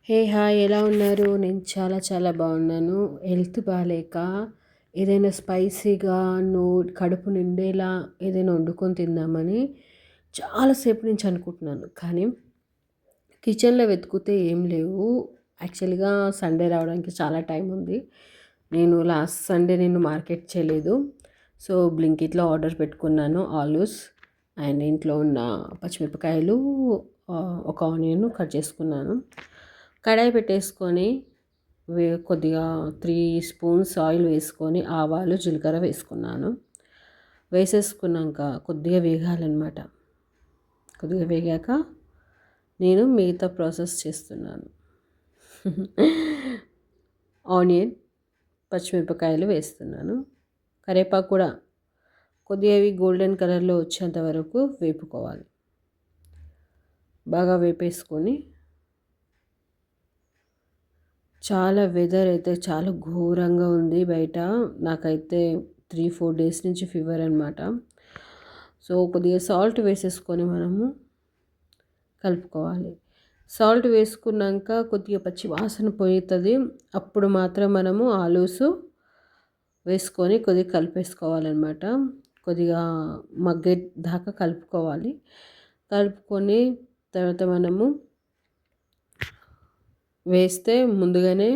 Hi, ఎలా ఉన్నారు? నేను చాలా చాలా బాగున్నాను. హెల్త్ బాగాలేక ఏదైనా స్పైసీగా కడుపు నిండేలా ఏదైనా వండుకొని తిందామని చాలాసేపు నుంచి అనుకుంటున్నాను. కానీ కిచెన్లో వెతికితే ఏం లేవు. యాక్చువల్గా సండే రావడానికి చాలా టైం ఉంది. లాస్ట్ సండే మార్కెట్ చేయలేదు. సో బ్లింకిట్లో ఆర్డర్ పెట్టుకున్నాను ఆలూస్ అండ్ ఇంట్లో ఉన్న పచ్చిమిరపకాయలు, ఒక ఆనియన్ కట్ చేసుకున్నాను. కడాయి పెట్టేసుకొని కొద్దిగా 3 స్పూన్స్ ఆయిల్ వేసుకొని ఆవాలు జీలకర్ర వేసుకున్నాను. వేసేసుకున్నాక కొద్దిగా వేగాలన్నమాట. కొద్దిగా వేగాక నేను మిగతా ప్రాసెస్ చేస్తున్నాను. ఆనియన్, పచ్చిమిరపకాయలు వేస్తున్నాను. కరివేపాకు కూడా కొద్దిగా గోల్డెన్ కలర్లో వచ్చేంత వరకు వేపుకోవాలి. బాగా వేపేసుకొని చాలా వెదర్ అయితే చాలా ఘోరంగా ఉంది బయట. నాకైతే 3-4 డేస్ నుంచి ఫీవర్ అనమాట. సో కొద్దిగా సాల్ట్ వేసేసుకొని మనము కలుపుకోవాలి. సాల్ట్ వేసుకున్నాక కొద్దిగా పచ్చి వాసన పోతుంది. అప్పుడు మాత్రం మనము ఆలూసు వేసుకొని కొద్దిగా కలిపేసుకోవాలన్నమాట. కొద్దిగా మగ్గే దాకా కలుపుకోవాలి. కలుపుకొని తర్వాత మనము వేస్తే ముందుగానే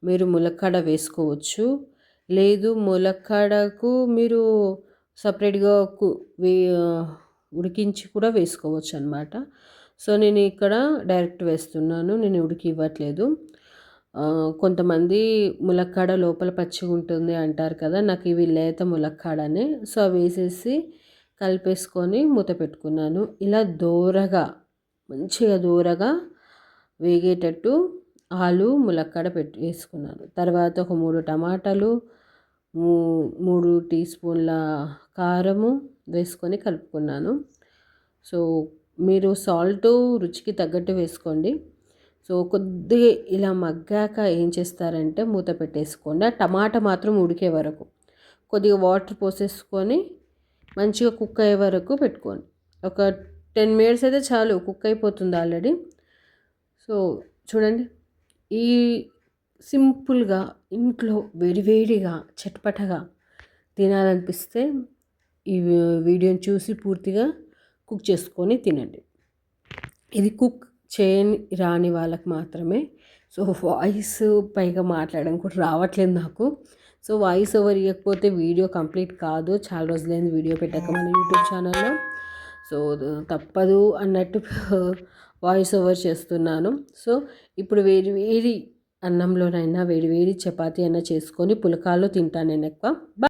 మీరు ములక్కాడ వేసుకోవచ్చు. లేదు, ములక్కాడకు మీరు సపరేట్గా ఉడికించి కూడా వేసుకోవచ్చు అన్నమాట. సో నేను ఇక్కడ డైరెక్ట్ వేస్తున్నాను, నేను ఉడికి ఇవ్వట్లేదు. కొంతమంది ములక్కాడ లోపల పచ్చిగా ఉంటుంది అంటారు కదా, నాకు ఇవి లేత ములక్కాడనే. సో వేసేసి కలిపేసుకొని మూత పెట్టుకున్నాను. ఇలా మంచిగా దూరగా వేగేటట్టు ఆలు ములక్కాడ వేసుకున్నాను. తర్వాత ఒక 3 టమాటాలు, 3 టీ స్పూన్ల కారము వేసుకొని కలుపుకున్నాను. సో మీరు సాల్ట్ రుచికి తగ్గట్టు వేసుకోండి. సో కొద్దిగా ఇలా మగ్గాక ఏం చేస్తారంటే మూత పెట్టేసుకోండి. ఆ టమాటా మాత్రం ఉడికే వరకు కొద్దిగా వాటర్ పోసేసుకొని మంచిగా కుక్ అయ్యే వరకు పెట్టుకోండి. ఒక 10 మినిట్స్ అయితే చాలు, కుక్ అయిపోతుంది ఆల్రెడీ. సో చూడండి, ఈ సింపుల్గా ఇంట్లో వేడివేడిగా చట్పటగా తినాలనిపిస్తే ఈ వీడియోని చూసి పూర్తిగా కుక్ చేసుకొని తినండి. ఇది కుక్ చేయని రాని వాళ్ళకి మాత్రమే. సో వాయిస్ పైగా మాట్లాడడం కూడా రావట్లేదు నాకు. సో వాయిస్ ఓవర్ ఇవ్వకపోతే వీడియో కంప్లీట్ కాదు. చాలా రోజులైంది వీడియో పెట్టాక మన యూట్యూబ్ ఛానల్లో. సో తప్పదు అన్నట్టు వాయిస్ ఓవర్ చేస్తున్నాను. సో ఇప్పుడు వేడి అన్నంలోనైనా వేడి చపాతీ అయినా చేసుకొని పులకాలు తింటాను నేను ఎక్కువ.